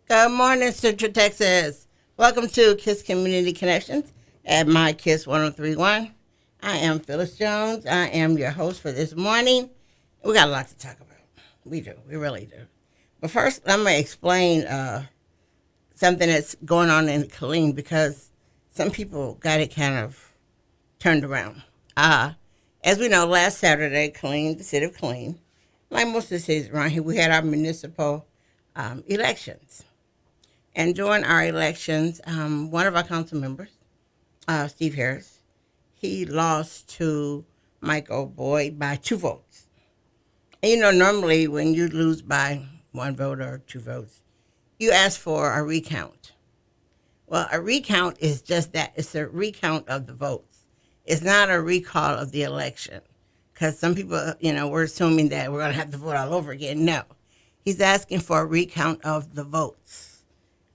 Good morning, Central Texas. Welcome to KISS Community Connections at My KISS 1031. I am Phyllis Jones. I am your host for this morning. We got a lot to talk about. We do. We really do. But first, I'm going to explain something that's going on in Killeen because some people got it kind of turned around. As we know, last Saturday, Killeen, the city of Killeen, like most of the cities around here, we had our municipal elections. And during our elections, one of our council members, Steve Harris, he lost to Michael Boyd by 2 votes. And normally when you lose by 1 vote or 2 votes, you ask for a recount. Well, a recount is just that. It's a recount of the votes. It's not a recall of the election. Because some people, we're assuming that we're going to have to vote all over again. No. He's asking for a recount of the votes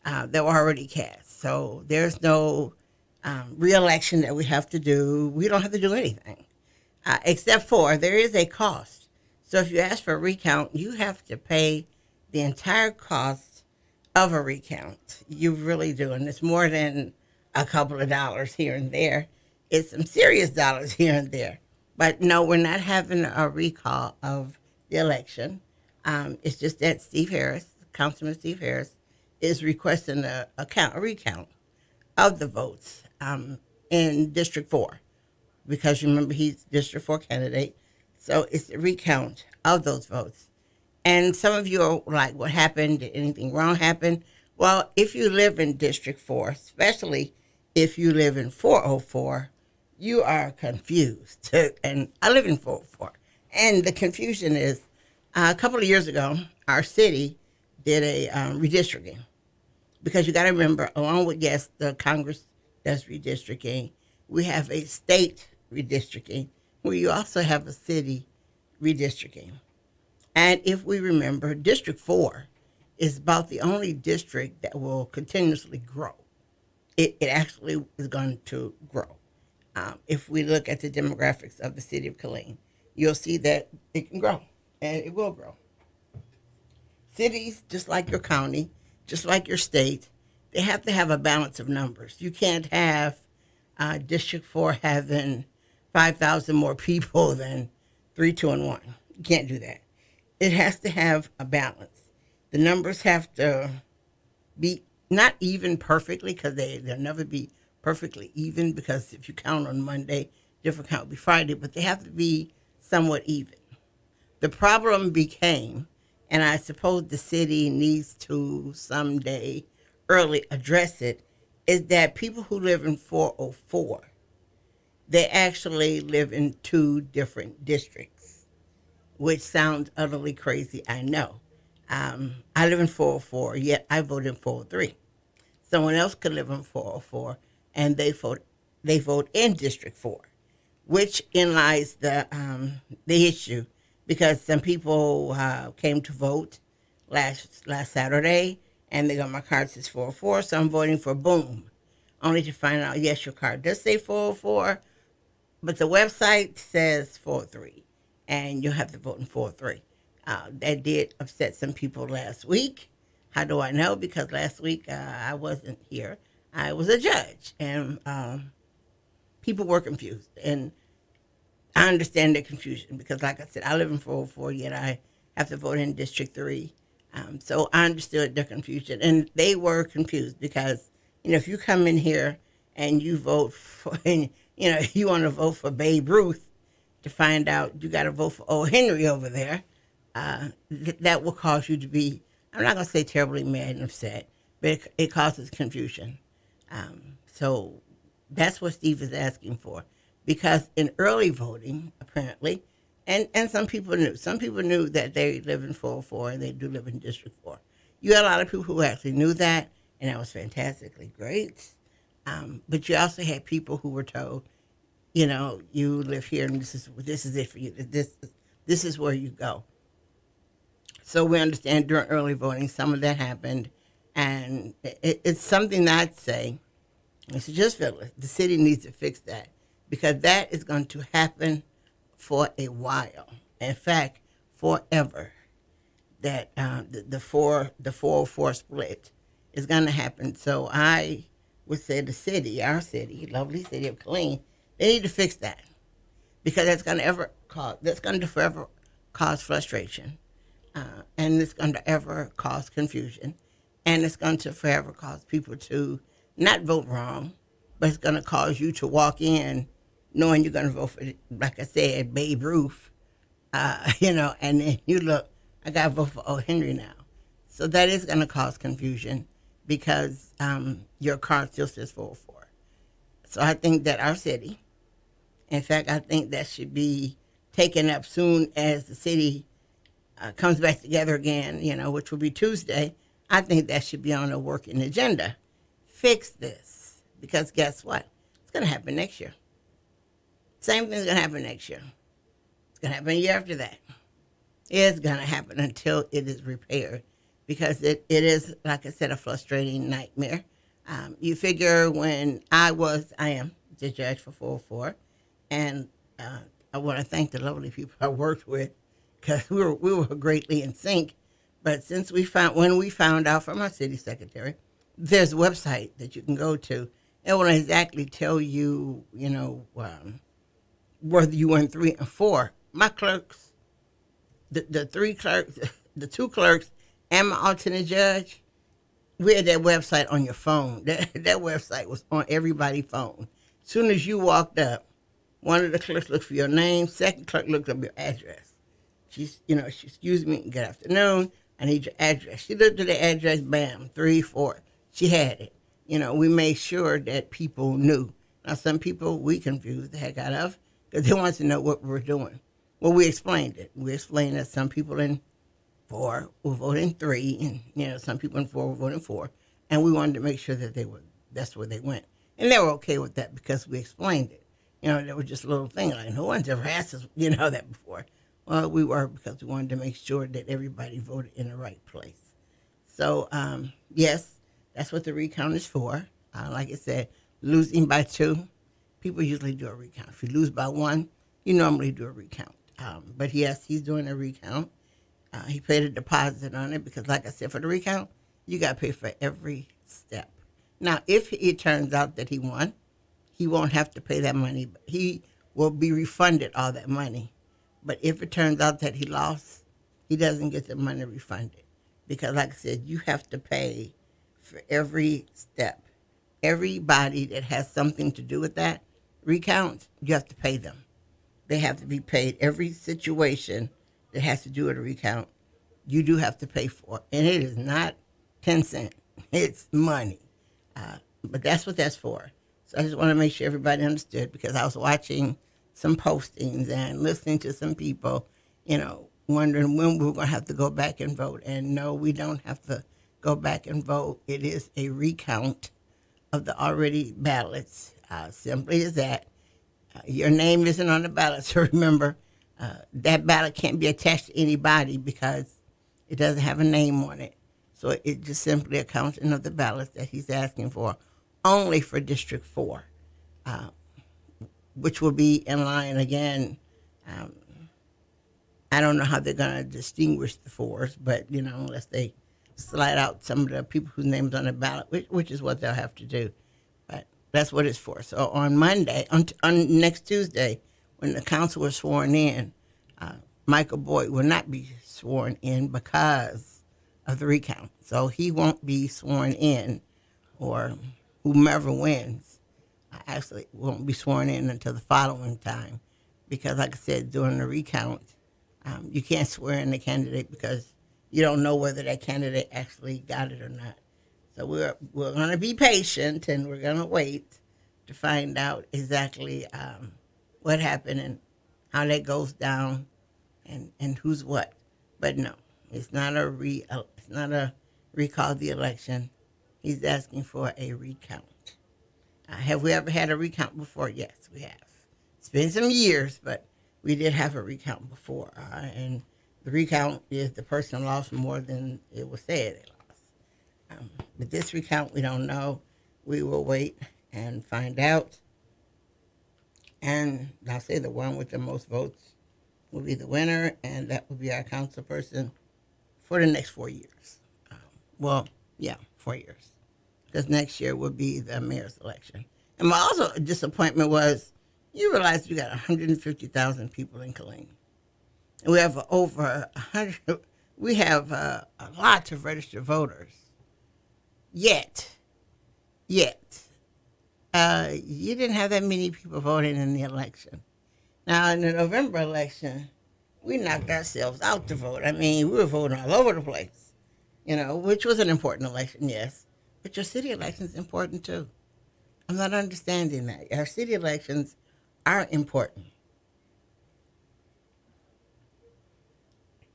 that were already cast. So there's no re-election that we have to do. We don't have to do anything, except for there is a cost. So if you ask for a recount, you have to pay the entire cost of a recount. You really do. And it's more than a couple of dollars here and there. It's some serious dollars here and there. But no, we're not having a recall of the election. It's just that Steve Harris, Councilman Steve Harris, is requesting a recount of the votes in District 4. Because remember, he's District 4 candidate. So it's a recount of those votes. And some of you are like, what happened? Did anything wrong happen? Well, if you live in District 4, especially if you live in 404, you are confused. And I live in 404. And the confusion is, a couple of years ago, our city did a redistricting. Because you got to remember, along with, yes, the Congress does redistricting, we have a state redistricting where you also have a city redistricting. And if we remember, District 4 is about the only district that will continuously grow. It actually is going to grow. If we look at the demographics of the city of Killeen, you'll see that it can grow, and it will grow. Cities, just like your county, just like your state, they have to have a balance of numbers. You can't have District 4 having 5,000 more people than 3, 2, and 1. You can't do that. It has to have a balance. The numbers have to be not even perfectly, because they'll never be perfectly even, because if you count on Monday, different count will be Friday, but they have to be somewhat even. The problem became, and I suppose the city needs to someday early address it, is that people who live in 404, they actually live in 2 different districts, which sounds utterly crazy, I know. I live in 404, yet I vote in 403. Someone else could live in 404, and they vote in District 4, which in lies the issue. Because some people came to vote last Saturday, and they got my card says 404, so I'm voting for boom, only to find out, yes, your card does say 404, but the website says 403, and you'll have to vote in 403. That did upset some people last week. How do I know? Because last week I wasn't here. I was a judge, and people were confused, and I understand their confusion because, like I said, I live in 404, yet I have to vote in District 3. So I understood their confusion. And they were confused because, if you come in here and you vote for, and, you want to vote for Babe Ruth, to find out you got to vote for old Henry over there, that will cause you to be, I'm not going to say terribly mad and upset, but it causes confusion. So that's what Steve is asking for. Because in early voting, apparently, and some people knew that they live in 404 and they do live in District 4. You had a lot of people who actually knew that, and that was fantastically great. But you also had people who were told, you live here and this is it for you. This is where you go. So we understand during early voting, some of that happened, and it's something that I'd say, I suggest the city needs to fix that, because that is going to happen for a while. In fact, forever. That the 404 split is going to happen. So I would say the city, our city, lovely city of Killeen, they need to fix that because that's going to forever cause frustration, and it's going to ever cause confusion, and it's going to forever cause people to not vote wrong, but it's going to cause you to walk in knowing you're going to vote for, like I said, Babe Ruth, and then you look, I got to vote for O. Henry now. So that is going to cause confusion because your card still says 404. So I think that our city, in fact, I think that should be taken up soon as the city comes back together again, which will be Tuesday. I think that should be on a working agenda. Fix this, because guess what? It's going to happen next year. Same thing's going to happen next year. It's going to happen a year after that. It's going to happen until it is repaired, because it is, like I said, a frustrating nightmare. You figure when I am the judge for 404, and I want to thank the lovely people I worked with, because we were greatly in sync. But when we found out from our city secretary, there's a website that you can go to. It will exactly tell you, whether you won 3 and 4. My clerks, the 3 clerks, the 2 clerks, and my alternate judge, we had that website on your phone. That website was on everybody's phone. As soon as you walked up, one of the clerks looked for your name. Second clerk looked up your address. She excuse me, good afternoon. I need your address. She looked at the address, bam, 3, 4. She had it. We made sure that people knew. Now, some people we confused the heck out of because they wanted to know what we were doing. Well, we explained it. We explained that some people in 4 were voting 3, and some people in 4 were voting 4, and we wanted to make sure that that's where they went, and they were okay with that because we explained it. There was just a little thing like no one's ever asked us, that before. Well, we were, because we wanted to make sure that everybody voted in the right place. So, yes, that's what the recount is for. Like I said, losing by 2, people usually do a recount. If you lose by 1, you normally do a recount. But yes, he's doing a recount. He paid a deposit on it because, like I said, for the recount, you got to pay for every step. Now, if it turns out that he won, he won't have to pay that money. He will be refunded all that money. But if it turns out that he lost, he doesn't get the money refunded. Because, like I said, you have to pay for every step. Everybody that has something to do with that recount, you have to pay them. They have to be paid. Every situation that has to do with a recount, you do have to pay for. And it is not 10 cents. It's money. But that's what that's for. So I just want to make sure everybody understood, because I was watching some postings and listening to some people, wondering when we were going to have to go back and vote. And no, we don't have to go back and vote. It is a recount of the already ballots. Simply as that. Your name isn't on the ballot, so remember, that ballot can't be attached to anybody because it doesn't have a name on it. So it's just simply a counting of the ballots that he's asking for, only for District 4, which will be in line again. I don't know how they're going to distinguish the 4s, but, unless they slide out some of the people whose names on the ballot, which is what they'll have to do. But that's what it's for. So on Monday, on next Tuesday, when the council was sworn in, Michael Boyd will not be sworn in because of the recount. So he won't be sworn in, or whomever wins actually won't be sworn in until the following time. Because, like I said, during the recount, you can't swear in the candidate because you don't know whether that candidate actually got it or not. So we're going to be patient, and we're going to wait to find out exactly what happened and how that goes down and who's what. But no, it's not a recall of the election. He's asking for a recount. Have we ever had a recount before? Yes, we have. It's been some years, but we did have a recount before. And the recount is the person lost more than it was said they lost. But this recount, we don't know. We will wait and find out. And I'll say the one with the most votes will be the winner, and that will be our council person for the next 4 years. 4 years, because next year will be the mayor's election. And my also disappointment was, you realize you got 150,000 people in Killeen. And we have over 100, we have a lot of registered voters. Yet, you didn't have that many people voting in the election. Now, in the November election, we knocked ourselves out to vote. I mean, we were voting all over the place, which was an important election, yes. But your city election is important, too. I'm not understanding that. Our city elections are important.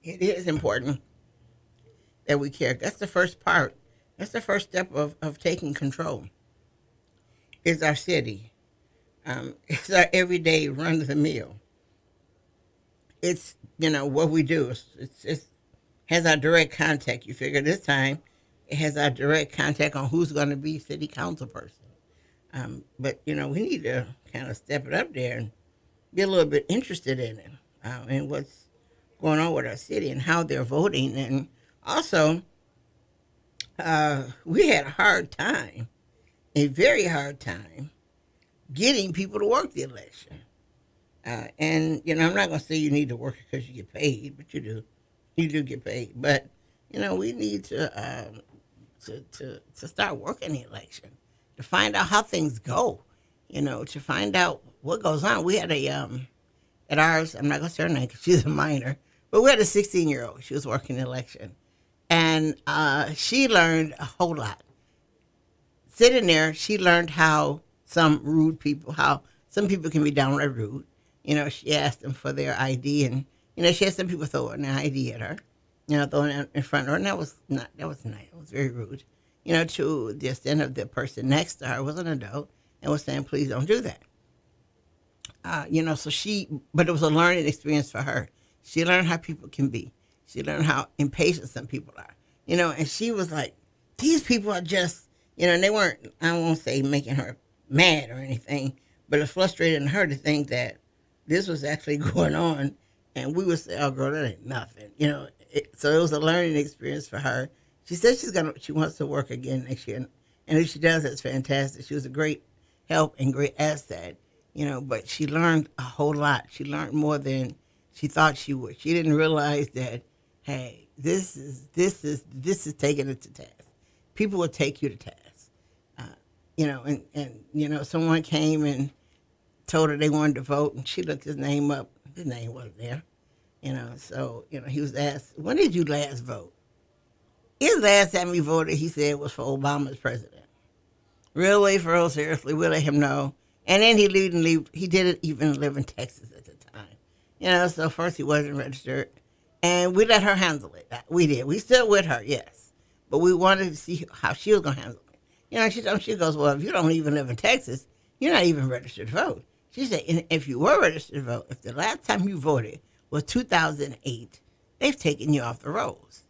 It is important that we care. That's the first part. That's the first step of taking control. Is our city. It's our everyday run of the mill. It's, what we do. It's has our direct contact. You figure this time it has our direct contact on who's going to be city council person. But, we need to kind of step it up there and be a little bit interested in it and what's going on with our city and how they're voting. And also, we had a very hard time, getting people to work the election. And, I'm not going to say you need to work because you get paid, but you do. You do get paid. But, we need to start working the election, to find out how things go, to find out what goes on. We had at ours, I'm not going to say her name because she's a minor, but we had a 16-year-old. She was working the election. And she learned a whole lot. Sitting there, she learned how some some people can be downright rude. She asked them for their ID, and she had some people throwing their ID at her, throwing it in front of her, and that was nice. It was very rude. To the extent of the person next to her was an adult and was saying, "Please don't do that." But it was a learning experience for her. She learned how people can be. She learned how impatient some people are. And she was like, these people are just, and they weren't, I won't say making her mad or anything, but it frustrated her to think that this was actually going on. And we would say, oh, girl, that ain't nothing. So it was a learning experience for her. She said she wants to work again next year. And if she does, that's fantastic. She was a great help and great asset, but she learned a whole lot. She learned more than she thought she would. She didn't realize that, hey, this is taking it to task. People will take you to task. Someone came and told her they wanted to vote, and she looked his name up. His name wasn't there. He was asked, when did you last vote? His last time he voted, he said, was for Obama's president. Really, for real, seriously, we'll let him know. And then he didn't even live in Texas at the time. So first he wasn't registered. And we let her handle it. We did. We still with her, yes. But we wanted to see how she was going to handle it. She goes, well, if you don't even live in Texas, you're not even registered to vote. She said, if you were registered to vote, if the last time you voted was 2008, they've taken you off the rolls.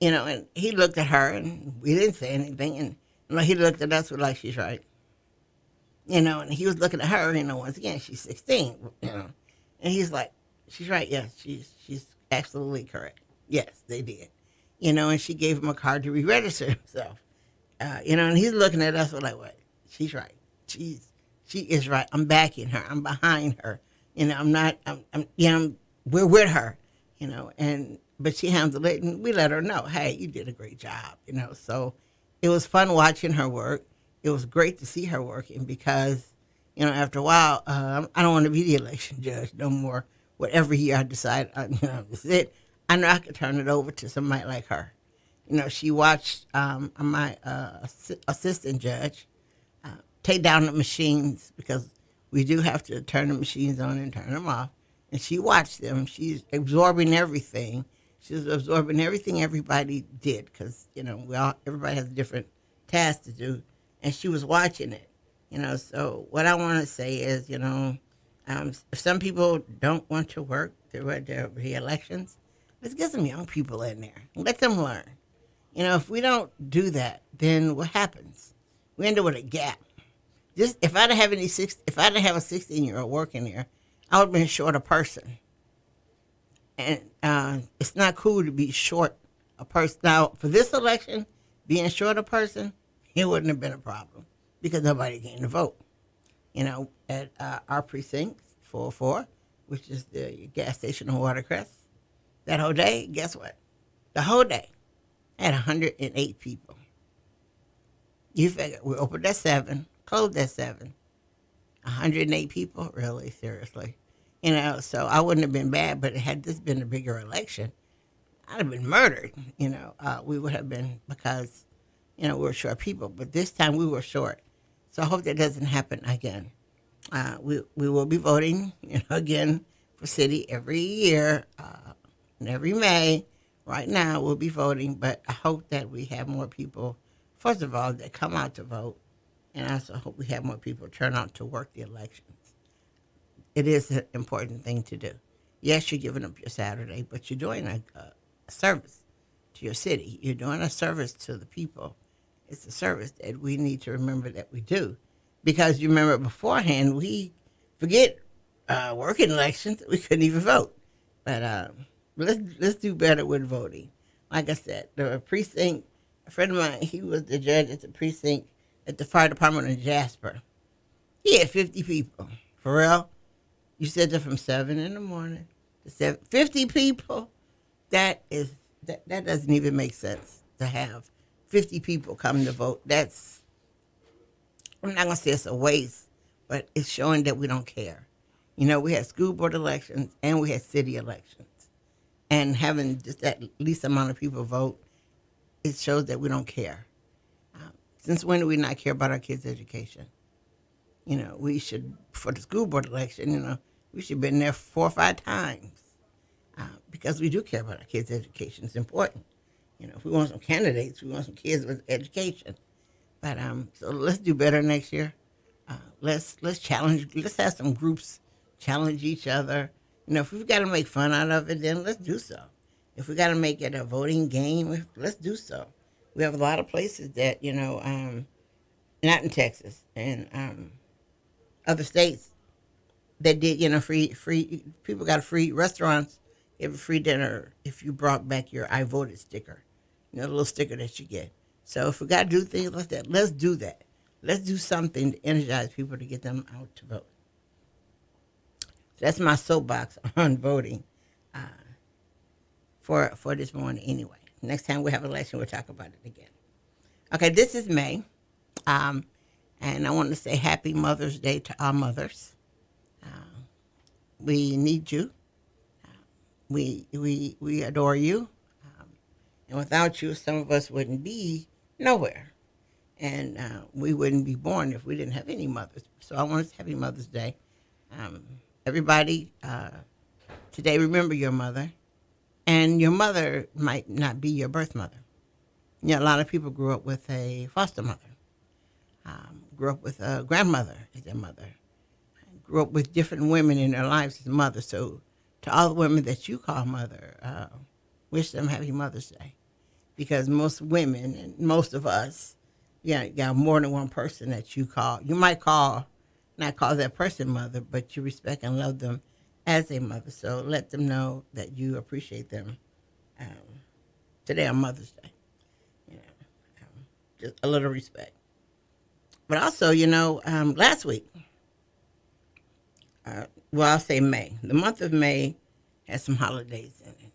And he looked at her, and we didn't say anything. And he looked at us like, she's right. And he was looking at her, once again, she's 16, And he's like, she's right, yes, she's absolutely correct. Yes, they did. And she gave him a card to re-register himself. And he's looking at us like, what? She's right. She is right. I'm backing her. I'm behind her. We're with her, but she handled it, and we let her know, hey, you did a great job, So it was fun watching her work. It was great to see her working because, after a while, I don't want to be the election judge no more. Whatever year I decide, this is it. I know I could turn it over to somebody like her. She watched my assistant judge take down the machines because we do have to turn the machines on and turn them off. And she watched them. She's absorbing everything. She's absorbing everything everybody did because, everybody has a different task to do. And she was watching it, So what I want to say is, if some people don't want to work the elections, let's get some young people in there. Let them learn. If we don't do that, then what happens? We end up with a gap. Just if I didn't have a 16-year-old working there, I would have been short a person. And it's not cool to be short a person. Now, for this election, being short a person, it wouldn't have been a problem because nobody came to vote. At our precinct, 404, which is the gas station in Watercrest, that whole day, guess what? The whole day had 108 people. You figure we opened at 7, closed at 7. 108 people? Really? Seriously? So I wouldn't have been bad, but had this been a bigger election, I'd have been murdered. We would have been because, we were short people. But this time we were short. So I hope that doesn't happen again. We will be voting, again for city every year and every May. Right now we'll be voting, but I hope that we have more people, first of all, that come out to vote. And I also hope we have more people turn out to work the elections. It is an important thing to do. Yes, you're giving up your Saturday, but you're doing a service to your city. You're doing a service to the people. It's a service that we need to remember that we do. Because you remember beforehand, we forget working elections, we couldn't even vote. But let's do better with voting. Like I said, the precinct, a friend of mine, he was the judge at the precinct at the fire department in Jasper. He had 50 people. For real? You said that from 7 in the morning to 7. 50 people? That doesn't even make sense to have 50 people come to vote. I'm not going to say it's a waste, but it's showing that we don't care. We had school board elections and we had city elections. And having just that least amount of people vote, it shows that we don't care. Since when do we not care about our kids' education? We should, for the school board election, we should have been there 4 or 5 times because we do care about our kids' education. It's important. If we want some candidates, we want some kids with education. But so let's do better next year. Let's challenge. Let's have some groups challenge each other. If we've got to make fun out of it, then let's do so. If we got to make it a voting game, let's do so. We have a lot of places that not in Texas and other states that did free people got free restaurants. You have a free dinner if you brought back your I voted sticker, the little sticker that you get. So if we got to do things like that, let's do that. Let's do something to energize people to get them out to vote. So that's my soapbox on voting for this morning anyway. Next time we have an election, we'll talk about it again. Okay, this is May, and I want to say Happy Mother's Day to our mothers. We need you. We adore you. And without you, some of us wouldn't be nowhere. And we wouldn't be born if we didn't have any mothers. So I want to say Happy Mother's Day. Everybody, today remember your mother. And your mother might not be your birth mother. A lot of people grew up with a foster mother, grew up with a grandmother as their mother, grew up with different women in their lives as mother. So to all the women that you call mother, wish them Happy Mother's Day. Because most women and most of us, got more than one person that you call. You might not call that person mother, but you respect and love them as a mother. So let them know that you appreciate them today on Mother's Day. Just a little respect. But also, last week, I'll say May. The month of May has some holidays in it.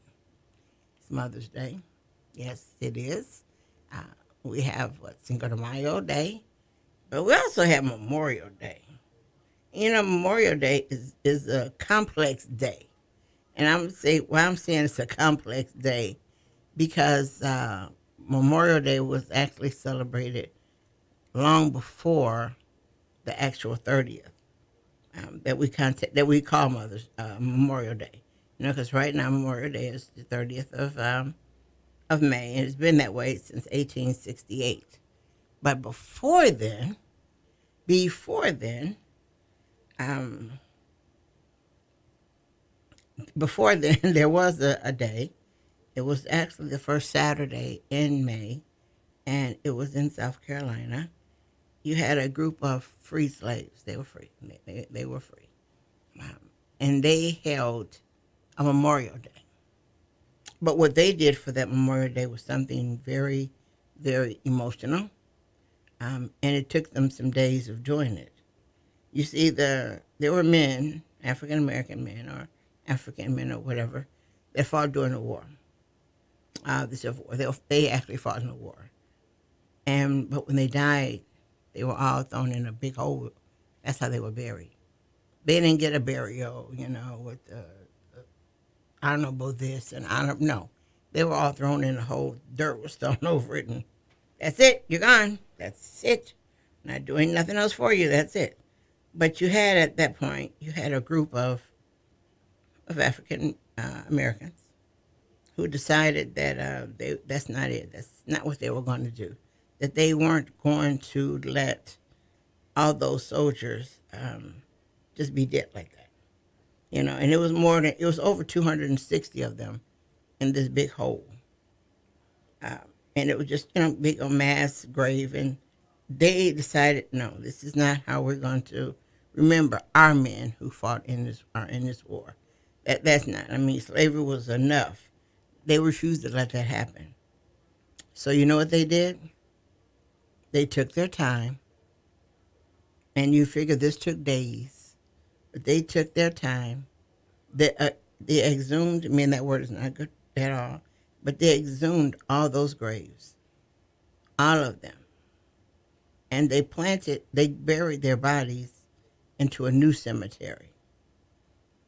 It's Mother's Day. Yes, it is. We have Cinco de Mayo Day, but we also have Memorial Day. Memorial Day is a complex day. And I'm saying it's a complex day because Memorial Day was actually celebrated long before the actual 30th that we call Memorial Day. Because right now Memorial Day is the 30th of May, and it's been that way since 1868. But before then, there was a day. It was actually the first Saturday in May, and it was in South Carolina. You had a group of free slaves. They were free. They were free. And they held a Memorial Day. But what they did for that Memorial Day was something very very emotional, and it took them some days of doing it. You see, there were men, African American men or African men or whatever, that fought during the war. The Civil War. They actually fought in the war, but when they died, they were all thrown in a big hole. That's how they were buried. They didn't get a burial, with honorable this and honor. No, they were all thrown in a hole. Dirt was thrown over it, and that's it. You're gone. That's it. Not doing nothing else for you. That's it. But you had at that point, you had a group of African Americans who decided that that's not it. That's not what they were going to do. That they weren't going to let all those soldiers just be dead like that. And it was over 260 of them in this big hole. And it was just, big mass grave. And they decided, no, this is not how we're going to remember our men who fought in this war. That's not. Slavery was enough. They refused to let that happen. So you know what they did? They took their time, and you figure this took days, but they took their time. They exhumed, that word is not good at all, but they exhumed all those graves, all of them. And they buried their bodies into a new cemetery.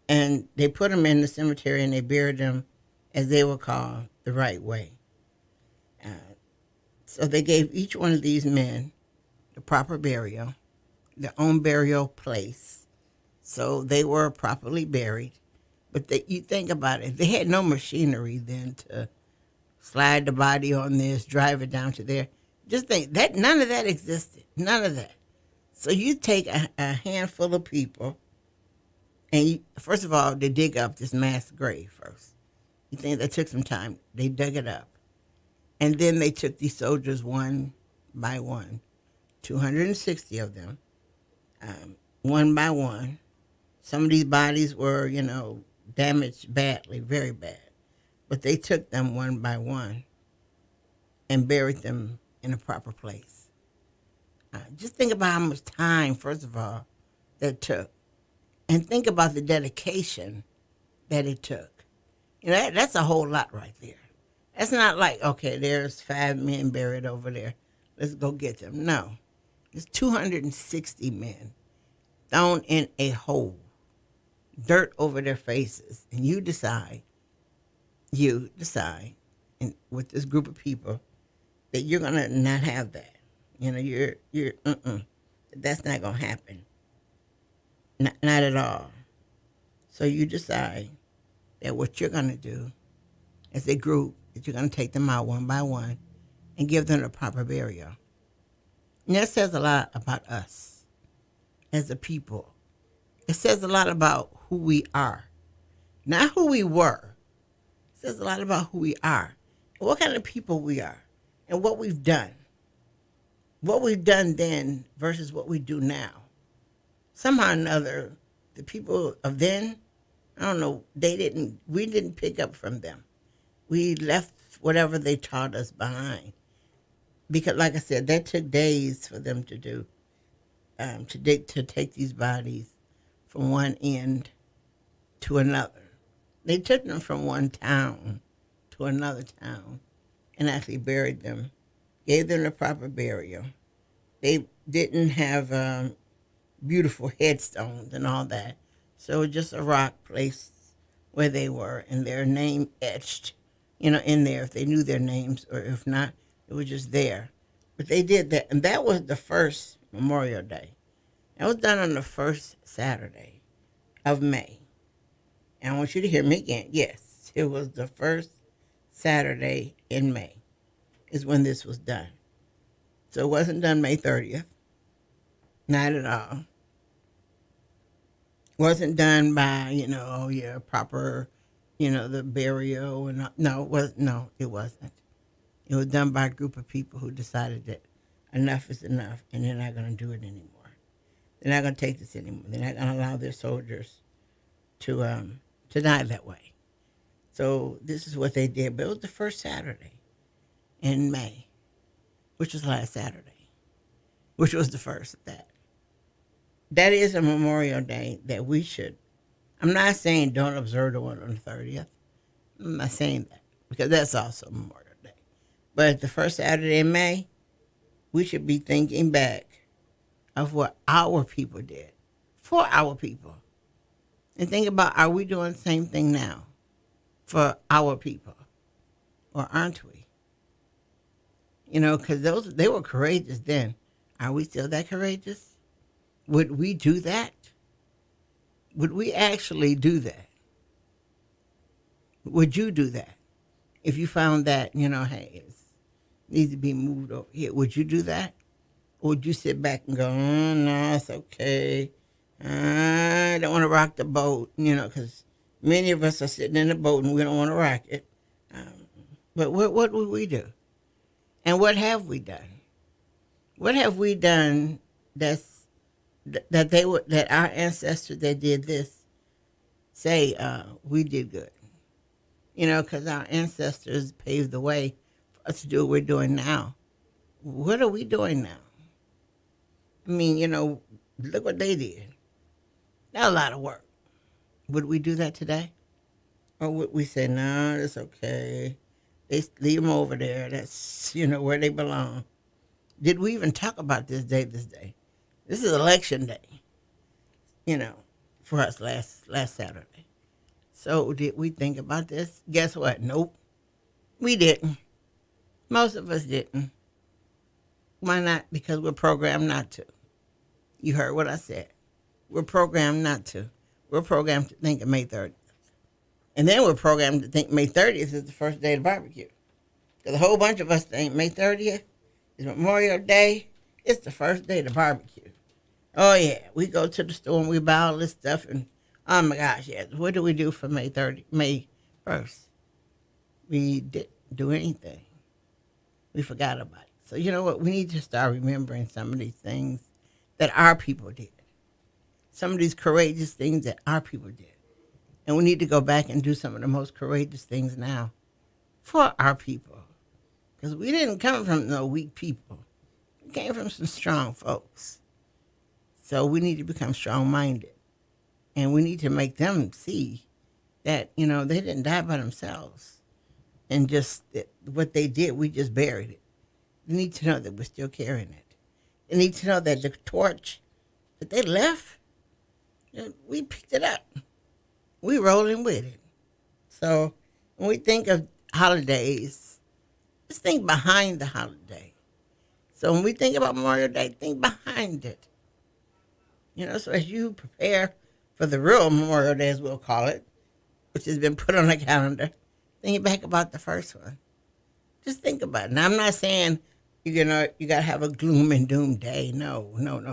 And they put them in the cemetery and they buried them, as they were called, the right way. So they gave each one of these men the proper burial, their own burial place. So they were properly buried. But you think about it, they had no machinery then to slide the body on this, drive it down to there. Just think, that none of that existed, none of that. So you take a handful of people, and first of all, they dig up this mass grave first. You think that took some time. They dug it up. And then they took these soldiers one by one, 260 of them, one by one. Some of these bodies were, damaged badly, very bad. But they took them one by one and buried them in a proper place. Just think about how much time, first of all, that took. And think about the dedication that it took. That's a whole lot right there. That's not like, okay, there's 5 men buried over there. Let's go get them. No. It's 260 men thrown in a hole, dirt over their faces. And you decide, and with this group of people, that you're going to not have that. That's not going to happen. Not at all. So you decide that what you're going to do as a group, that you're going to take them out one by one and give them the proper burial. And that says a lot about us as a people. It says a lot about who we are, not who we were. It says a lot about who we are and what kind of people we are and what we've done. What we've done then versus what we do now. Somehow or another, the people of then, I don't know, we didn't pick up from them. We left whatever they taught us behind. Because, like I said, that took days for them to do, to take these bodies from one end to another. They took them from one town to another town and actually buried them, gave them the proper burial. They didn't have beautiful headstones and all that. So it was just a rock place where they were and their name etched, in there if they knew their names, or if not, it was just there. But they did that, and that was the first Memorial Day. That was done on the first Saturday of May. And I want you to hear me again. Yes, it was the first Saturday in May is when this was done. So it wasn't done May 30th. Not at all. Wasn't done by, proper, the burial. And it wasn't. It was done by a group of people who decided that enough is enough and they're not going to do it anymore. They're not going to take this anymore. They're not going to allow their soldiers to die that way. So this is what they did. But it was the first Saturday in May. which was last Saturday, which was the first of that. That is a Memorial Day that we should. I'm not saying don't observe the one on the 30th. I'm not saying that because that's also Memorial Day. But the first Saturday in May, we should be thinking back of what our people did for our people. And think about, are we doing the same thing now for our people? Or aren't we? You know, because they were courageous then. Are we still that courageous? Would we do that? Would we actually do that? Would you do that? If you found that, hey, it needs to be moved over here, would you do that? Or would you sit back and go, no, it's okay. I don't want to rock the boat, because many of us are sitting in the boat and we don't want to rock it. But what would we do? And what have we done? What have we done that our ancestors that did this say we did good? Because our ancestors paved the way for us to do what we're doing now. What are we doing now? I mean, look what they did. That's a lot of work. Would we do that today? Or would we say, no, that's okay. They leave them over there. That's, where they belong. Did we even talk about this day? This is election day, for us last Saturday. So did we think about this? Guess what? Nope. We didn't. Most of us didn't. Why not? Because we're programmed not to. You heard what I said. We're programmed not to. We're programmed to think of May 30th. And then we're programmed to think May 30th is the first day of the barbecue. Because a whole bunch of us think May 30th is Memorial Day. It's the first day of the barbecue. Oh, yeah. We go to the store and we buy all this stuff. And, oh, my gosh, yes. What do we do for May 1st? We didn't do anything. We forgot about it. So, you know what? We need to start remembering some of these things that our people did. Some of these courageous things that our people did. And we need to go back and do some of the most courageous things now for our people. Because we didn't come from no weak people. We came from some strong folks. So we need to become strong-minded. And we need to make them see that, they didn't die by themselves. And just what they did, we just buried it. They need to know that we're still carrying it. They need to know that the torch that they left, we picked it up. We rolling with it. So when we think of holidays, just think behind the holiday. So when we think about Memorial Day, think behind it. So as you prepare for the real Memorial Day, as we'll call it, which has been put on the calendar, think back about the first one. Just think about it. Now, I'm not saying you got to have a gloom and doom day. No,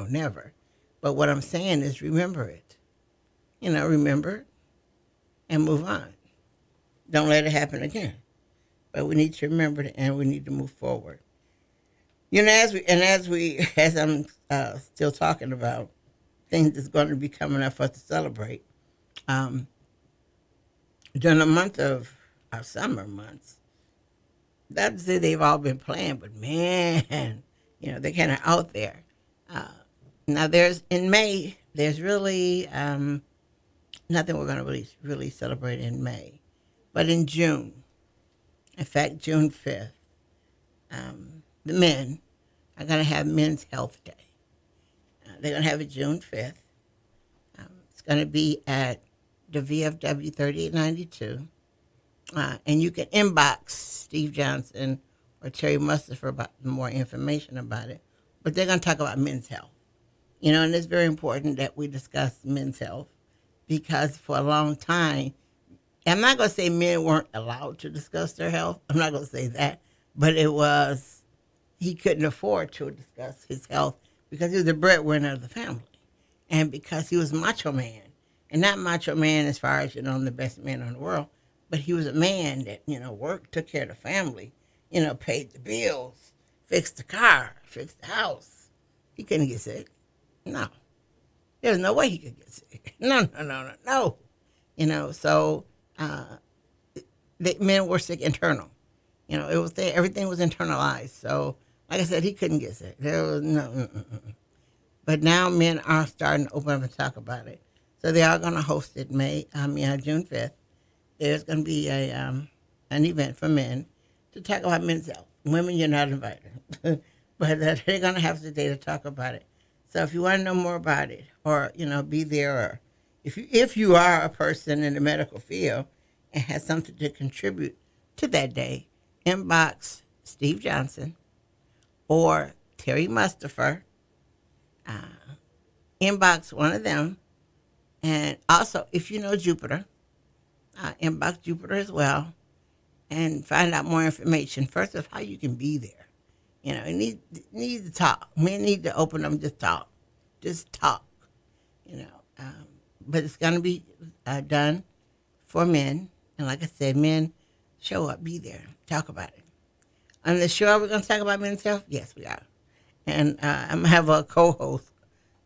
never. But what I'm saying is remember it. Remember it and move on. Don't let it happen again. But we need to remember it and we need to move forward. As I'm still talking about things that's going to be coming up for us to celebrate, during the month of our summer months, that's say they've all been playing, but man, they're kind of out there. Now in May, there's really nothing we're going to really celebrate in May. But in June, in fact, June 5th, the men are going to have Men's Health Day. They're going to have it June 5th. It's going to be at the VFW 3892. And you can inbox Steve Johnson or Terry Mustard for about more information about it. But they're going to talk about men's health. And it's very important that we discuss men's health because for a long time, I'm not going to say men weren't allowed to discuss their health. I'm not going to say that. But he couldn't afford to discuss his health because he was the breadwinner of the family. And because he was macho man. And not macho man as far as, I'm the best man in the world. But he was a man that, worked, took care of the family, paid the bills, fixed the car, fixed the house. He couldn't get sick. No. There's no way he could get sick. No. So the men were sick internal. It was there. Everything was internalized. So Like I said, he couldn't get sick. There was no. But now men are starting to open up and talk about it. So they are going to host it June 5th. There's going to be an event for men to talk about men's health. Women, you're not invited. But they're going to have the day to talk about it. So if you want to know more about it, or be there, or if you are a person in the medical field and has something to contribute to that day, inbox Steve Johnson or Terry Mustafa. Inbox one of them, and also if you know Jupiter, inbox Jupiter as well, and find out more information. First of how you can be there. You need to talk. Men need to open up, just talk. But it's going to be done for men. And like I said, men, show up, be there, talk about it. On the show, we're going to talk about men's health? Yes, we are. And I'm going to have a co-host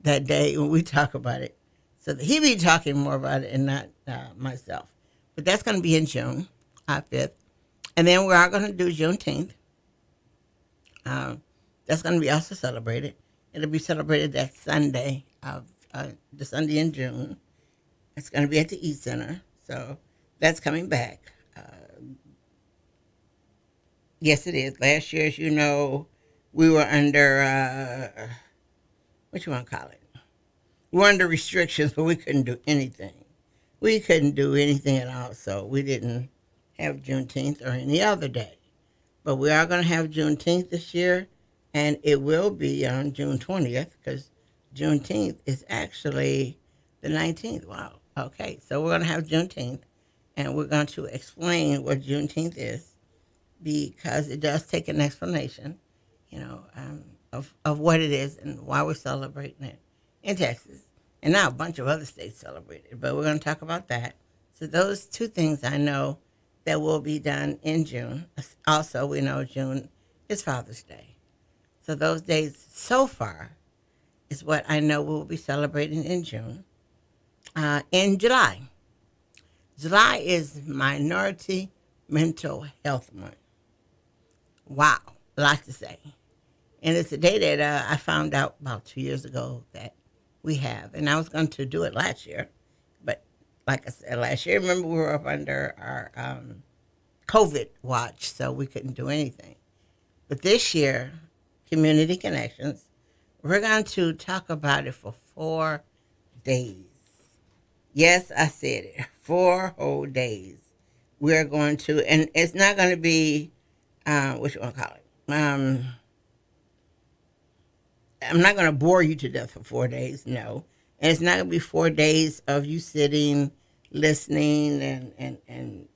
that day when we talk about it. So that he be talking more about it and not myself. But that's going to be in June 5th. And then we are going to do Juneteenth. That's going to be also celebrated. It'll be celebrated that Sunday of the Sunday in June. It's going to be at the East Center. So that's coming back. Yes, it is. Last year, as you know, we were under, what you want to call it? We were under restrictions, but we couldn't do anything. We couldn't do anything at all, so we didn't have Juneteenth or any other day. But we are going to have Juneteenth this year, and it will be on June 20th, because Juneteenth is actually the 19th. Wow. Okay, so we're going to have Juneteenth, and we're going to explain what Juneteenth is, because it does take an explanation, of what it is and why we're celebrating it in Texas. And now a bunch of other states celebrate it, but we're going to talk about that. So those two things I know that will be done in June. Also, we know June is Father's Day. So those days so far is what I know we'll be celebrating in June. In July. July is Minority Mental Health Month. Wow, a lot to say. And it's a day that I found out about 2 years ago that we have. And I was going to do it last year. But like I said, last year, remember, we were up under our COVID watch, so we couldn't do anything. But this year, Community Connections, we're going to talk about it for 4 days. Yes, I said it. 4 whole days. We're going to, and it's not going to be, what you want to call it? I'm not going to bore you to death for 4 days, no. And it's not going to be 4 days of you sitting, listening, and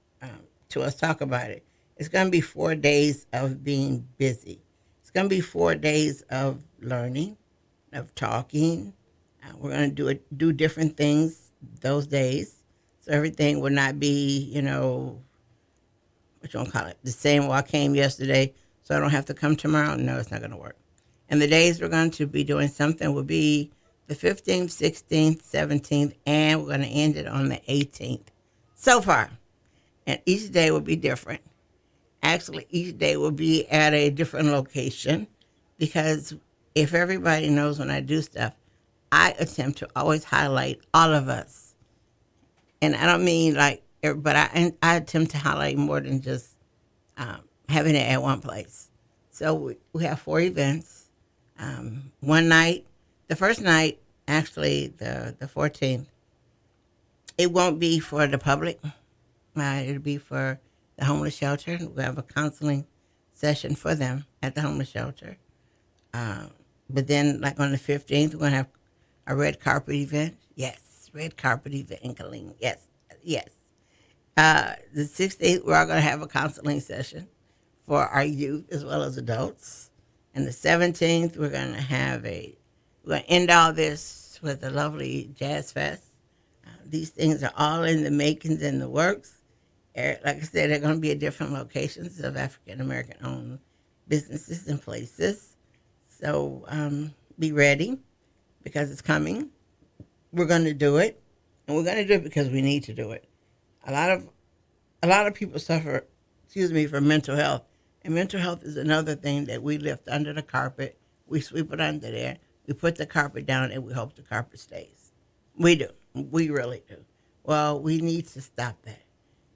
to us talk about it. It's going to be 4 days of being busy. It's going to be 4 days of learning, of talking. We're going to do different things those days. So everything will not be, what you want to call it, the same, well, I came yesterday, so I don't have to come tomorrow. No, it's not going to work. And the days we're going to be doing something will be the 15th, 16th, 17th, and we're going to end it on the 18th so far. And each day will be different. Actually, each day will be at a different location, because if everybody knows when I do stuff, I attempt to always highlight all of us. And I don't mean but I attempt to highlight more than just having it at one place. So we have 4 events. One night, the first night, actually the 14th, it won't be for the public. It'll be for the homeless shelter. We have a counseling session for them at the homeless shelter. But then, like on the 15th, we're going to have a red carpet event. Yes, red carpet event in Killeen. Yes. The 16th, we're all going to have a counseling session for our youth as well as adults. And the 17th, we're going to end all this with a lovely jazz fest. These things are all in the makings and the works. Like I said, they're going to be at different locations of African-American-owned businesses and places. So be ready, because it's coming. We're going to do it, and we're going to do it because we need to do it. A lot of people suffer, from mental health, And mental health is another thing that we lift under the carpet. We sweep it under there. We put the carpet down and we hope the carpet stays. We do. We really do. Well, we need to stop that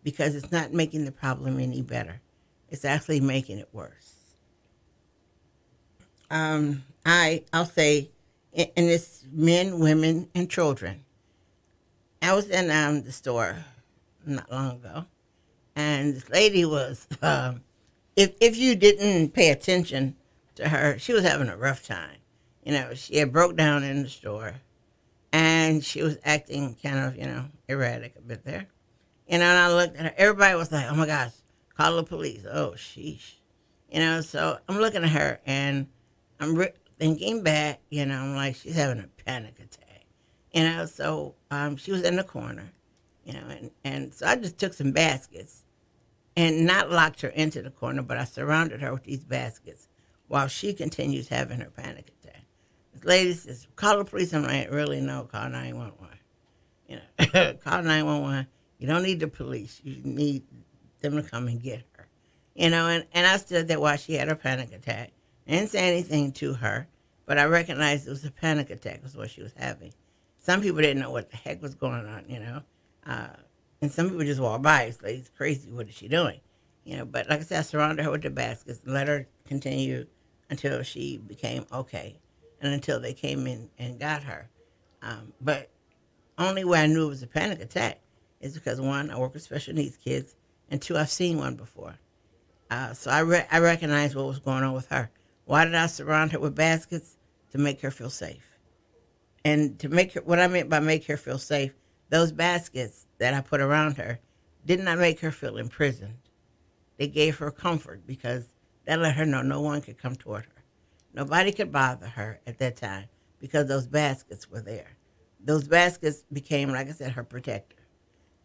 because it's not making the problem any better. It's actually making it worse. I'll say, and it's men, women, and children. I was in the store not long ago, and this lady was, if you didn't pay attention to her, she was having a rough time. You know, she had broke down in the store, and she was acting kind of, erratic a bit there. And I looked at her. Everybody was like, oh, my gosh, call the police. Oh, sheesh. So I'm looking at her, and I'm thinking back, I'm like, she's having a panic attack. So she was in the corner, and so I just took some baskets and not locked her into the corner, but I surrounded her with these baskets while she continues having her panic attack. This lady says, call the police. I'm like, really? No, call 911. Call 911. You don't need the police. You need them to come and get her. And I stood there while she had her panic attack. I didn't say anything to her, but I recognized it was a panic attack was what she was having. Some people didn't know what the heck was going on, and some people just walked by. It's like, it's crazy. What is she doing? But like I said, I surrounded her with the baskets and let her continue until she became okay and until they came in and got her. But only way I knew it was a panic attack is because, one, I work with special needs kids, and two, I've seen one before. So I recognized what was going on with her. Why did I surround her with baskets? To make her feel safe. And to make her, what I meant by make her feel safe, those baskets that I put around her did not make her feel imprisoned. They gave her comfort because that let her know no one could come toward her. Nobody could bother her at that time because those baskets were there. Those baskets became, like I said, her protector.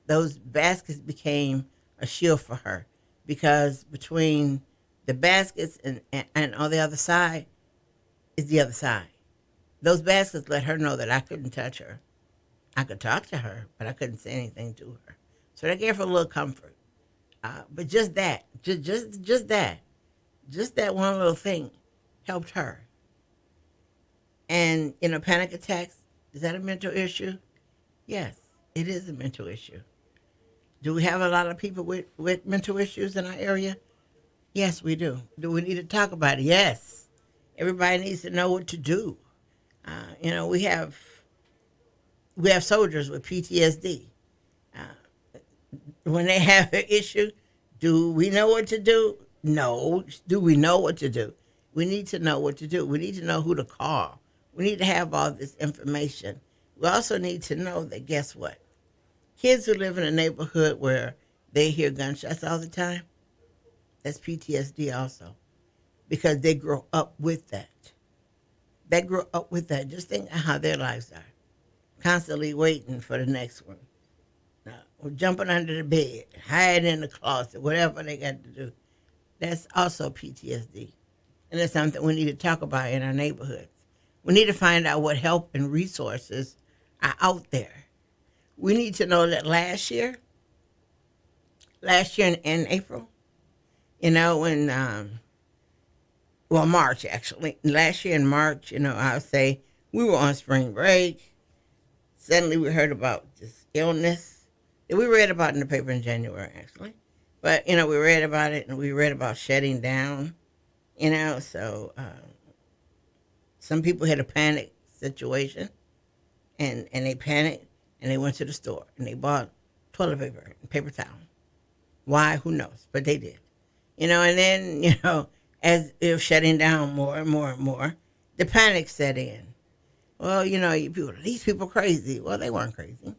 Those baskets became a shield for her because between the baskets and on the other side is the other side. Those baskets let her know that I couldn't touch her. I could talk to her, but I couldn't say anything to her. So that gave her a little comfort. But just that, just that one little thing helped her. And, panic attacks, is that a mental issue? Yes, it is a mental issue. Do we have a lot of people with mental issues in our area? Yes, we do. Do we need to talk about it? Yes. Everybody needs to know what to do. We have soldiers with PTSD. When they have an issue, do we know what to do? No. Do we know what to do? We need to know what to do. We need to know who to call. We need to have all this information. We also need to know that, guess what? Kids who live in a neighborhood where they hear gunshots all the time, that's PTSD also, because they grow up with that. They grow up with that. Just think of how their lives are, constantly waiting for the next one. Or jumping under the bed, hiding in the closet, whatever they got to do. That's also PTSD. And it's something we need to talk about in our neighborhoods. We need to find out what help and resources are out there. We need to know that last year in April, March actually. Last year in March, I would say we were on spring break. Suddenly we heard about this illness that we read about in the paper in January, actually. But, we read about it, and we read about shutting down, so some people had a panic situation, and they panicked, and they went to the store, and they bought toilet paper and paper towel. Why? Who knows? But they did. And then, as if shutting down more and more and more, the panic set in. Well, these people are crazy. Well, they weren't crazy.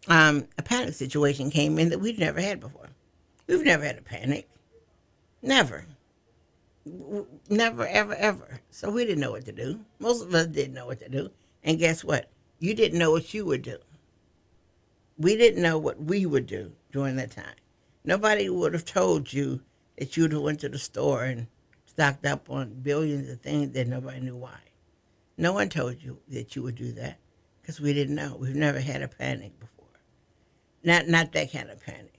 A panic situation came in that we'd never had before. We've never had a panic. Never. Never, ever, ever. So we didn't know what to do. Most of us didn't know what to do. And guess what? You didn't know what you would do. We didn't know what we would do during that time. Nobody would have told you that you'd have went to the store and stocked up on billions of things that nobody knew why. No one told you that you would do that because we didn't know. We've never had a panic before. Not that kind of panic.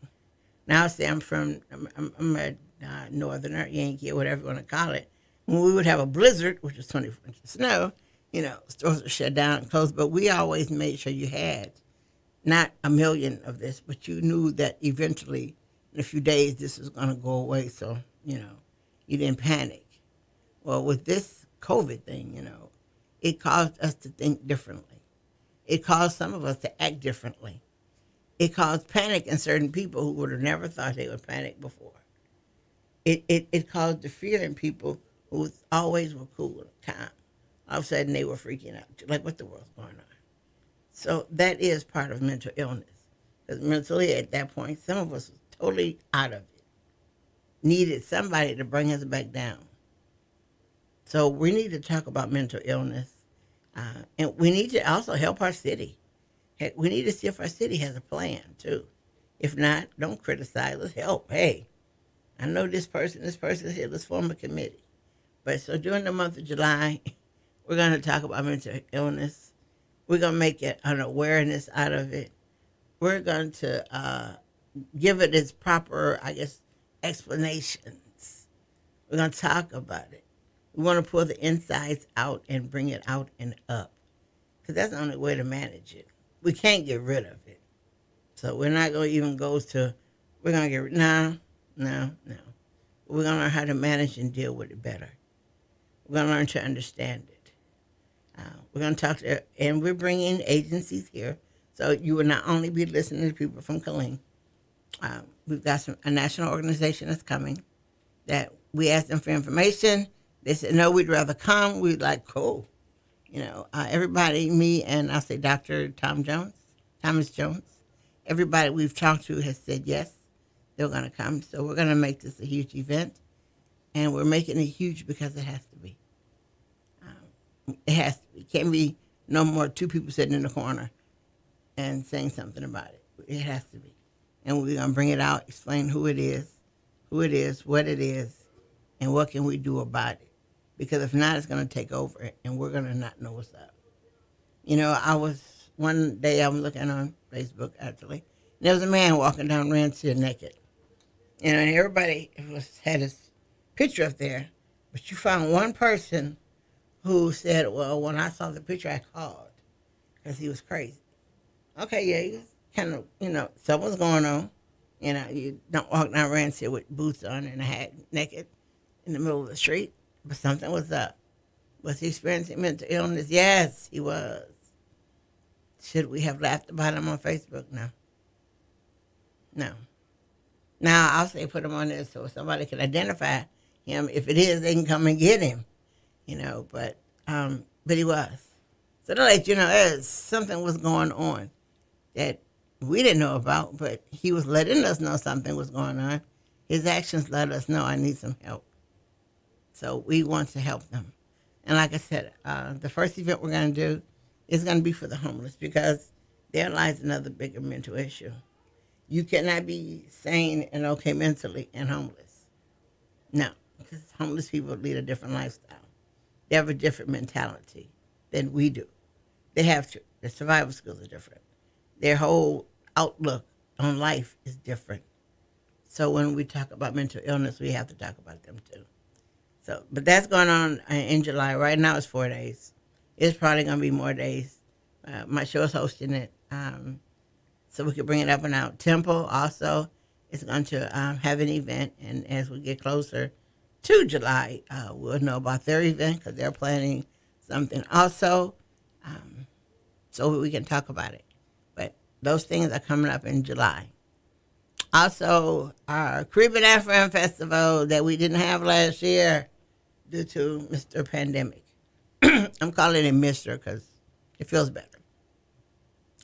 Now, say I'm a northerner, Yankee, or whatever you want to call it. When we would have a blizzard, which was 24 inches of snow, stores would shut down and close. But we always made sure you had not a million of this, but you knew that eventually, in a few days, this was going to go away. So, you didn't panic. Well, with this COVID thing, it caused us to think differently. It caused some of us to act differently. It caused panic in certain people who would have never thought they would panic before. It caused the fear in people who always were cool and calm. All of a sudden, they were freaking out, like, what the world's going on? So that is part of mental illness. Because mentally, at that point, some of us was totally out of it. Needed somebody to bring us back down. So we need to talk about mental illness. And we need to also help our city. Heck, we need to see if our city has a plan, too. If not, don't criticize. Let's help. Hey, I know this person is here. Let's form a committee. But so during the month of July, we're going to talk about mental illness. We're going to make it an awareness out of it. We're going to give it its proper, explanations. We're going to talk about it. We want to pull the insides out and bring it out and up. Because that's the only way to manage it. We can't get rid of it. So we're not going to even go to, we're going to get rid, no. We're going to learn how to manage and deal with it better. We're going to learn to understand it. We're going to talk to, and we're bringing agencies here. So you will not only be listening to people from Killeen. We've got a national organization that's coming that we asked them for information. They said, no, we'd rather come. We'd like, cool. Everybody, me and I'll say Dr. Thomas Jones, everybody we've talked to has said yes, they're going to come. So we're going to make this a huge event. And we're making it huge because it has to be. It has to be. It can't be no more two people sitting in the corner and saying something about it. It has to be. And we're going to bring it out, explain who it is, what it is, and what can we do about it. Because if not, it's going to take over, and we're going to not know what's up. One day I was looking on Facebook, actually, and there was a man walking down Rancier naked. And everybody had his picture up there, but you found one person who said, well, when I saw the picture, I called because he was crazy. Okay, yeah, he was kind of, something was going on. You don't walk down Rancier with boots on and a hat, naked, in the middle of the street. But something was up. Was he experiencing mental illness? Yes, he was. Should we have laughed about him on Facebook? No. Now, I'll say put him on there so somebody can identify him. If it is, they can come and get him. But he was. So to let you know, something was going on that we didn't know about, but he was letting us know something was going on. His actions let us know I need some help. So we want to help them. And like I said, the first event we're going to do is going to be for the homeless because there lies another bigger mental issue. You cannot be sane and okay mentally and homeless. No, because homeless people lead a different lifestyle. They have a different mentality than we do. They have to. Their survival skills are different. Their whole outlook on life is different. So when we talk about mental illness, we have to talk about them too. So, but that's going on in July. Right now it's 4 days. It's probably going to be more days. My show is hosting it, so we can bring it up and out. Temple also is going to have an event, and as we get closer to July, we'll know about their event because they're planning something also, so we can talk about it. But those things are coming up in July. Also, our Caribbean Afro Festival that we didn't have last year due to Mr. Pandemic. I'm calling it Mr. because it feels better.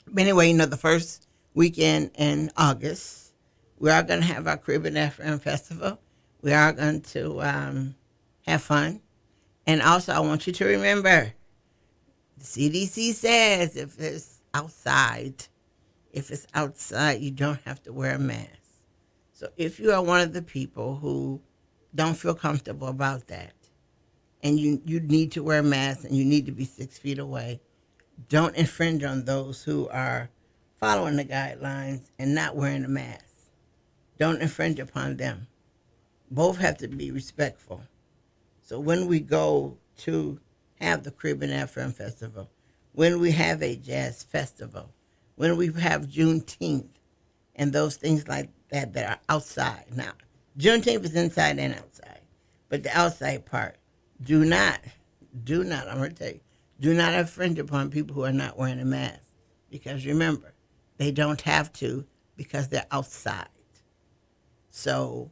But anyway, the first weekend in August, we are going to have our Caribbean Afro Festival. We are going to have fun. And also, I want you to remember, the CDC says if it's outside, you don't have to wear a mask. So if you are one of the people who don't feel comfortable about that, and you need to wear a mask and you need to be 6 feet away, don't infringe on those who are following the guidelines and not wearing a mask. Don't infringe upon them. both have to be respectful. So when we go to have the Caribbean Afro Festival, when we have a jazz festival, when we have Juneteenth, and those things like that that are outside. Now, Juneteenth is inside and outside, but the outside part, do not, I'm going to tell you, do not infringe upon people who are not wearing a mask. Because remember, they don't have to because they're outside. So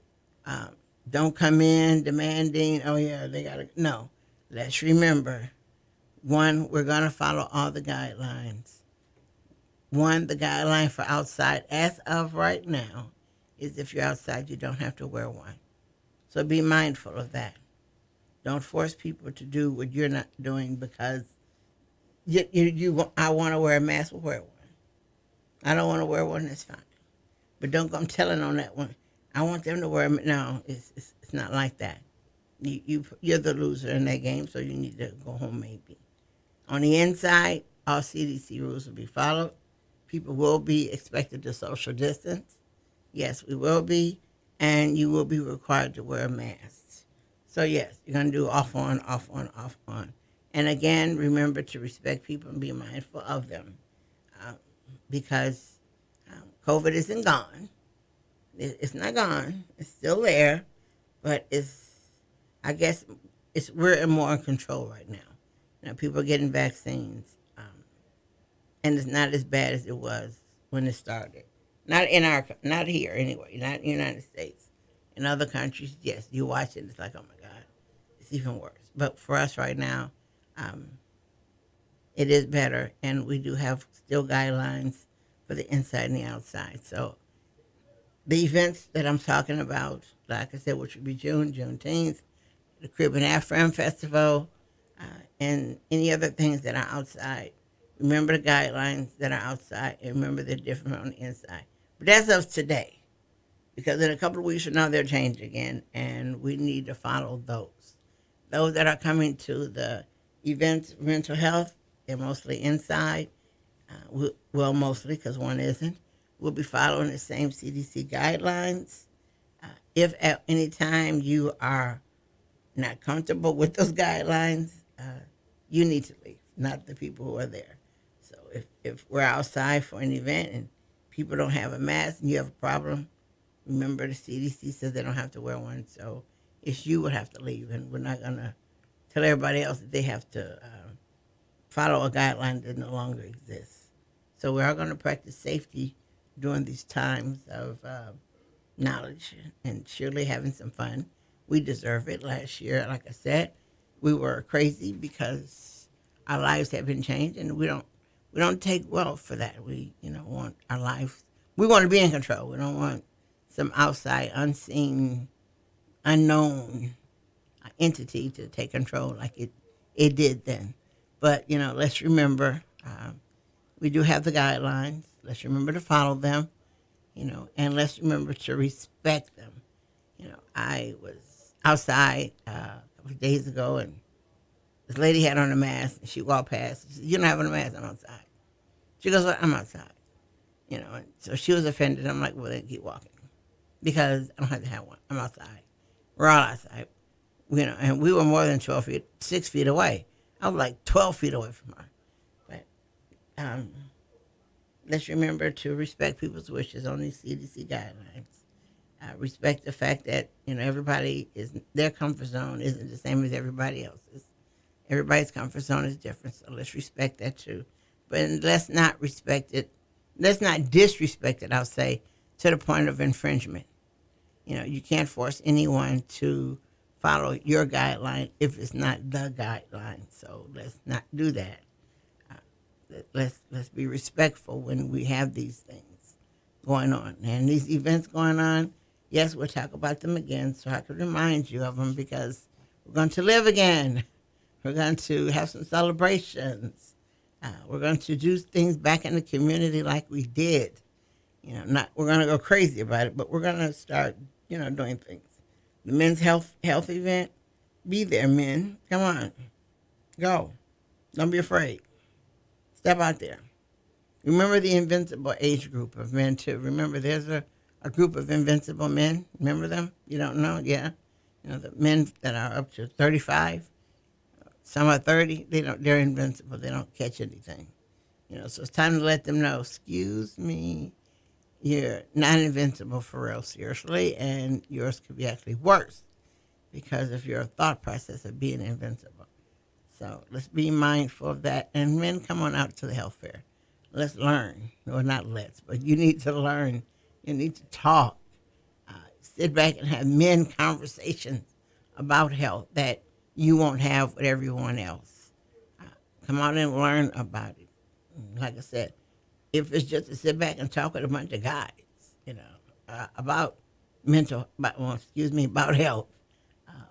don't come in demanding, oh yeah, they got to, no. Let's remember, one, we're going to follow all the guidelines. One, the guideline for outside, as of right now, is if you're outside, you don't have to wear one. So be mindful of that. Don't force people to do what you're not doing because I want to wear a mask, we'll wear one. I don't want to wear one, that's fine. But don't come telling on that one. I want them to wear them. No, it's not like that. You're the loser in that game, so you need to go home maybe. On the inside, all CDC rules will be followed. People will be expected to social distance. Yes, we will be. And you will be required to wear a mask. So, yes, you're going to do off on, off on, off on. And again, remember to respect people and be mindful of them. Because COVID isn't gone. It's not gone. It's still there. But I guess we're more in control right now. Now, people are getting vaccines. And it's not as bad as it was when it started. Not here anyway, not in the United States. In other countries, yes, you watch it, it's like, oh my God, it's even worse. But for us right now, it is better, and we do have still guidelines for the inside and the outside. So the events that I'm talking about, like I said, which would be Juneteenth, the Caribbean Afro Festival, and any other things that are outside. Remember the guidelines that are outside, and remember they're different on the inside. But that's of today, because in a couple of weeks from now, they'll change again, and we need to follow those. Those that are coming to the events, mental health, they're mostly inside. Well, mostly, because one isn't. We'll be following the same CDC guidelines. If at any time you are not comfortable with those guidelines, you need to leave, not the people who are there. So if we're outside for an event and people don't have a mask and you have a problem, remember the CDC says they don't have to wear one. So it's you would have to leave, and we're not going to tell everybody else that they have to follow a guideline that no longer exists. So we are going to practice safety during these times of knowledge and surely having some fun. We deserve it. Last year, like I said, we were crazy because our lives have been changed, and we don't take well for that. We want our lives. We want to be in control. We don't want some outside, unseen, unknown entity to take control like it did then. But let's remember we do have the guidelines. Let's remember to follow them. And let's remember to respect them. I was outside a couple of days ago, and this lady had on a mask, and she walked past. She said, "You don't have on a mask, I'm outside." She goes, "Well, I'm outside." And so she was offended. I'm like, well, then keep walking, because I don't have to have one. I'm outside. We're all outside. And we were more than 12 feet, 6 feet away. I was like 12 feet away from her. But let's remember to respect people's wishes on these CDC guidelines. Respect the fact that, everybody their comfort zone isn't the same as everybody else's. Everybody's comfort zone is different, so let's respect that too. But let's not disrespect it, I'll say, to the point of infringement. You can't force anyone to follow your guideline if it's not the guideline. So let's not do that. Let's be respectful when we have these things going on. And these events going on, yes, we'll talk about them again, so I can remind you of them, because we're going to live again. We're going to have some celebrations. We're going to do things back in the community like we did. We're going to go crazy about it, but we're going to start, doing things. The men's health event, be there, men. Come on. Go. Don't be afraid. Step out there. Remember the invincible age group of men, too. Remember, there's a a group of invincible men. Remember them? You don't know? Yeah. The men that are up to 35, some are 30, they're invincible. They don't catch anything. So it's time to let them know, excuse me, you're not invincible for real, seriously, and yours could be actually worse because of your thought process of being invincible. So let's be mindful of that. And men, come on out to the health fair. Let's learn. Well, not let's, but you need to learn. You need to talk. Sit back and have men conversations about health that you won't have with everyone else. Come on and learn about it. Like I said, if it's just to sit back and talk with a bunch of guys, about about health,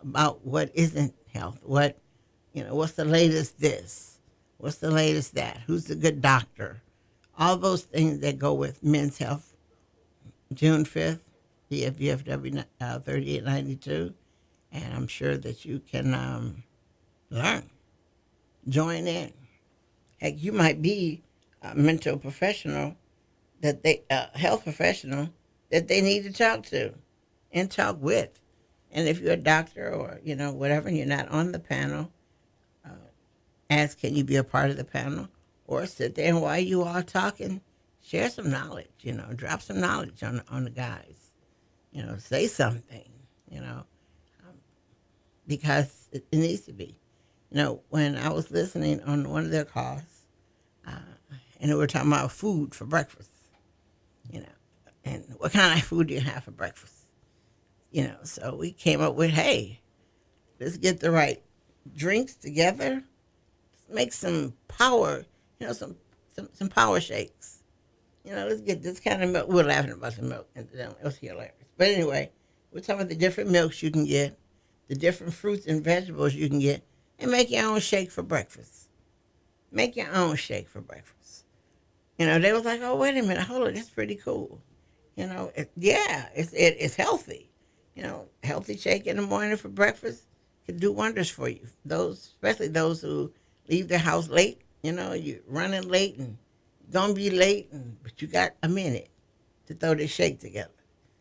about what isn't health, what's the latest this, what's the latest that, who's the good doctor, all those things that go with men's health. June 5th, BFBFW 3892, and I'm sure that you can learn, join in. Heck, you might be a mental professional health professional that they need to talk to and talk with. And if you're a doctor or, whatever, and you're not on the panel, ask, can you be a part of the panel? Or sit there and while you are talking, share some knowledge, drop some knowledge on the guys. Say something, because it needs to be. When I was listening on one of their calls, and they were talking about food for breakfast, and what kind of food do you have for breakfast? So we came up with, hey, let's get the right drinks together. Let's make some power, some power shakes. Let's get this kind of milk. We're laughing about the milk, and it was hilarious. But anyway, we're talking about the different milks you can get, the different fruits and vegetables you can get, and make your own shake for breakfast. Make your own shake for breakfast. They was like, oh, wait a minute, hold on, that's pretty cool. It's healthy. Healthy shake in the morning for breakfast can do wonders for you. Especially those who leave their house late. You're running late and you're going to be late, but you got a minute to throw this shake together.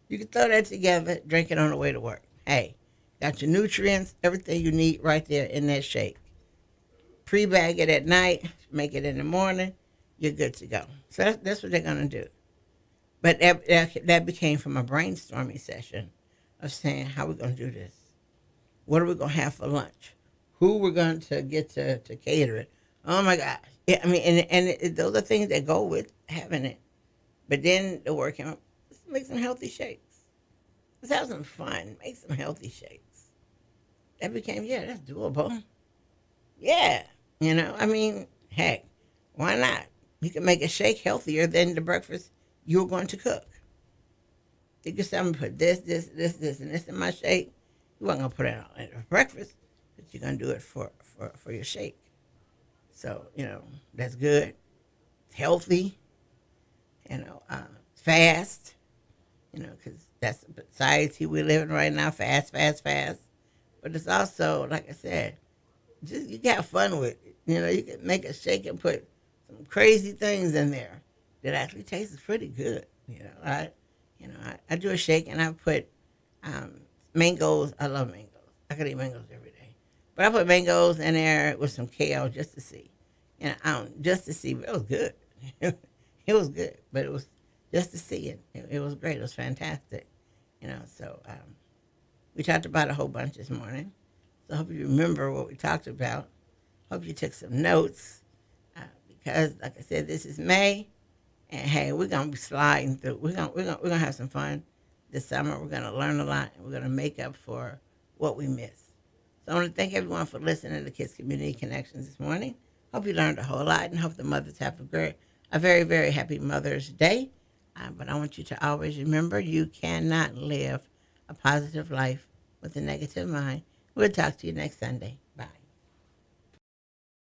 You can throw that together, drink it on the way to work. Hey, got your nutrients, everything you need right there in that shake. Pre-bag it at night, make it in the morning, you're good to go. So that's what they're going to do. But that became from a brainstorming session of saying, how we're going to do this. What are we going to have for lunch? Who we're going to get to cater it. Oh, my gosh. Yeah, those are things that go with having it. But then the working, let's make some healthy shakes. Let's have some fun. Make some healthy shakes. That became, that's doable. Yeah. Heck, why not? You can make a shake healthier than the breakfast you're going to cook. You can say, I'm going to put this, and this in my shake. You weren't going to put it on for breakfast, but you're going to do it for your shake. So, that's good. It's healthy. Fast. Because that's the society we live in right now, fast. But it's also, like I said, just you can have fun with it. You can make a shake and put some crazy things in there that actually tastes pretty good. I do a shake and I put mangoes. I love mangoes. I could eat mangoes every day. But I put mangoes in there with some kale just to see. Just to see. It was good. It was good. But it was just to see it. It was great. It was fantastic. So we talked about a whole bunch this morning. So I hope you remember what we talked about. Hope you took some notes. Because, like I said, this is May. And hey, we're gonna be sliding through. We're gonna have some fun this summer. We're gonna learn a lot, and we're gonna make up for what we missed. So I want to thank everyone for listening to Kids Community Connections this morning. Hope you learned a whole lot, and hope the mothers have a very, very happy Mother's Day. But I want you to always remember, you cannot live a positive life with a negative mind. We'll talk to you next Sunday.